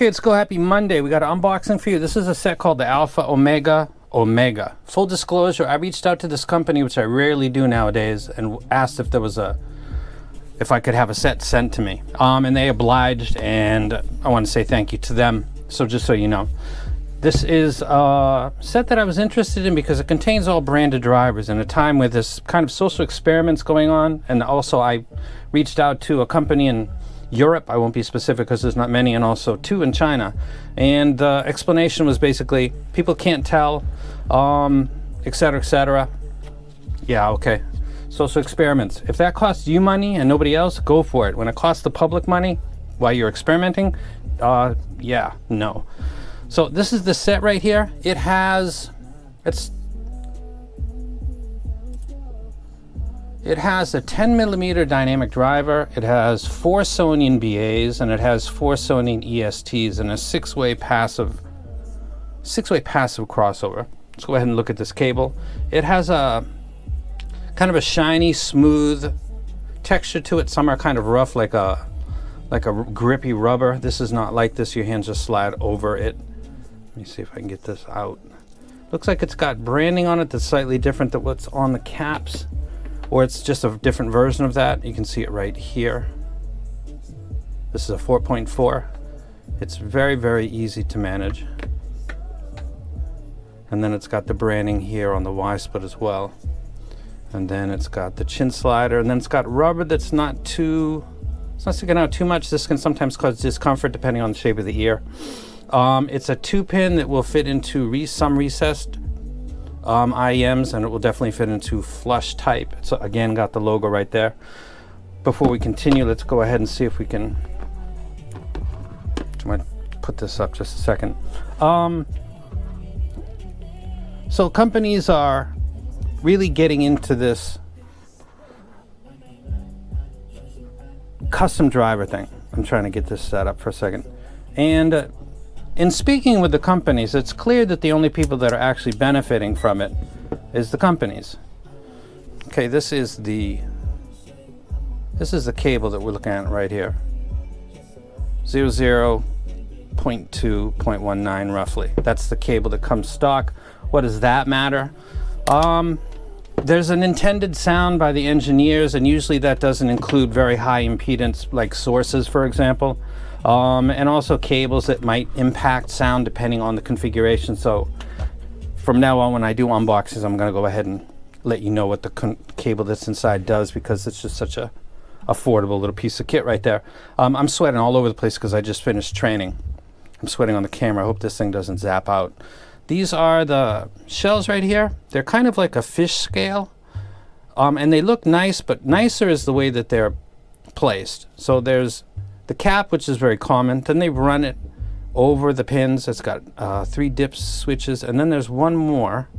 Okay, let's go. Happy Monday. We got an unboxing for you. This is a set called the Alpha Omega. Full disclosure, I reached out to this company, which I rarely do nowadays, and asked if I could have a set sent to me. And they obliged, and I want to say thank you to them. So just so you know, this is a set that I was interested in because it contains all branded drivers in a time where there's kind of social experiments going on. And also I reached out to a company in Europe, I won't be specific because there's not many, and also two in China. And the explanation was basically, people can't tell, etc., etc. Yeah, okay. Social experiments. If that costs you money and nobody else, go for it. When it costs the public money while you're experimenting, yeah, no. So this is the set right here. It has a 10mm dynamic driver, it has 4 Sony BAs, and it has 4 Sony ESTs, and a 6-way passive crossover. Let's go ahead and look at this cable. It has a kind of a shiny, smooth texture to it. Some are kind of rough, like a grippy rubber. This is not like this. Your hands just slide over it. Let me see if I can get this out. Looks like it's got branding on it that's slightly different than what's on the caps. Or it's just a different version of that. You can see it right here. This is a 4.4. It's very, very easy to manage. And then it's got the branding here on the Y-split as well. And then it's got the chin slider, and then it's got rubber that's not sticking out too much. This can sometimes cause discomfort depending on the shape of the ear. It's a 2-pin that will fit into some recessed IEMs, and it will definitely fit into flush type. So again, got the logo right there. Before we continue, let's go ahead and see if we can. I'm gonna put this up just a second. So companies are really getting into this custom driver thing. I'm trying to get this set up for a second. And in speaking with the companies, it's clear that the only people that are actually benefiting from it is the companies. Okay, this is the cable that we're looking at right here. 0.2.19 roughly. That's the cable that comes stock. What does that matter? There's an intended sound by the engineers, and usually that doesn't include very high impedance like sources, for example. And also cables that might impact sound depending on the configuration. So from now on, when I do unboxings, I'm going to go ahead and let you know what the cable that's inside does, because it's just such a affordable little piece of kit right there. I'm sweating all over the place because I just finished training. I'm sweating on the camera. I hope this thing doesn't zap out. These are the shells right here. They're kind of like a fish scale, and they look nice, but nicer is the way that they're placed. So there's the cap, which is very common. Then they run it over the pins. It's got 3 dip switches, and then there's one more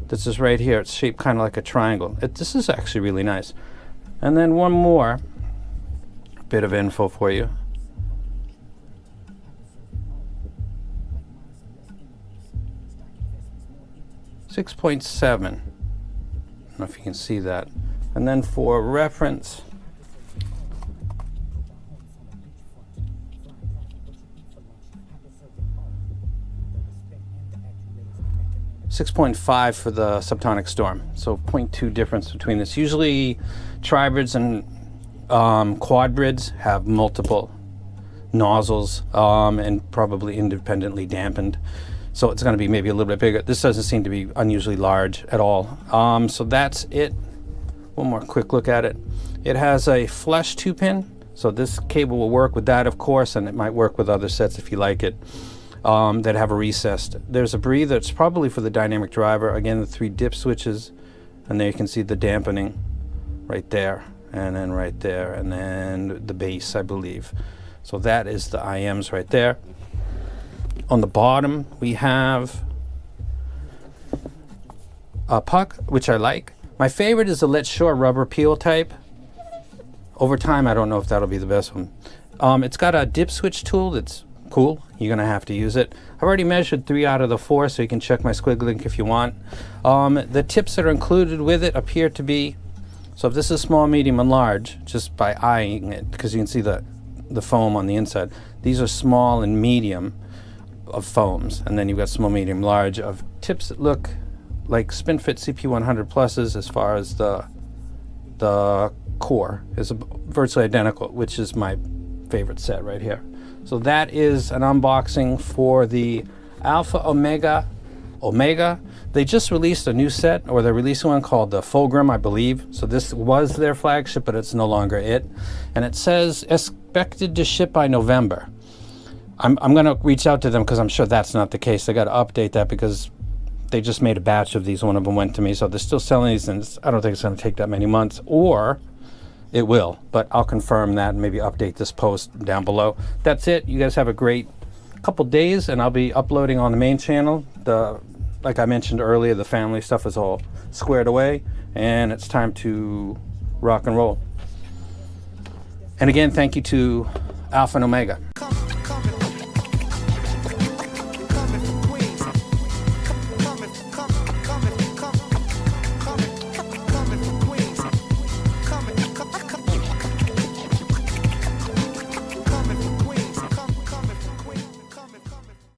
that's just right here. It's shaped kind of like a triangle. This is actually really nice. And then one more bit of info for you. .7. I don't know if you can see that. And then for reference, 6.5 for the subtonic storm, so 0.2 difference between this. Usually tribrids and quadbrids have multiple nozzles and probably independently dampened, so it's going to be maybe a little bit bigger. This doesn't seem to be unusually large at all. So that's it. One more quick look at it. It has a flush 2-pin, so this cable will work with that, of course, and it might work with other sets if you like it. That have a recessed. There's a breather. It's probably for the dynamic driver. Again, the 3 dip switches, and there you can see the dampening right there, and then right there, and then the bass, I believe. So that is the IMs right there. On the bottom, we have a puck, which I like. My favorite is the Let's Shore rubber peel type. Over time, I don't know if that'll be the best one. It's got a dip switch tool that's cool. You're gonna have to use it. I've already measured 3 out of the 4, so you can check my squig link if you want. The tips that are included with it appear to be, so if this is small, medium, and large, just by eyeing it, because you can see the foam on the inside, These are small and medium of foams, and then you've got small, medium, large of tips that look like SpinFit CP100 Pluses as far as the core is virtually identical, which is my favorite set right here. So that is an unboxing for the Alpha Omega. They just released a new set, or they're releasing one called the Fulgrim, I believe. So this was their flagship, but it's no longer it. And it says expected to ship by November. I'm going to reach out to them because I'm sure that's not the case. They got to update that because they just made a batch of these. One of them went to me, so they're still selling these, and I don't think it's going to take that many months, or it will. But I'll confirm that and maybe update this post down below. That's it. You guys have a great couple days, and I'll be uploading on the main channel. Like I mentioned earlier, the family stuff is all squared away, and it's time to rock and roll. And again, thank you to Alpha and Omega.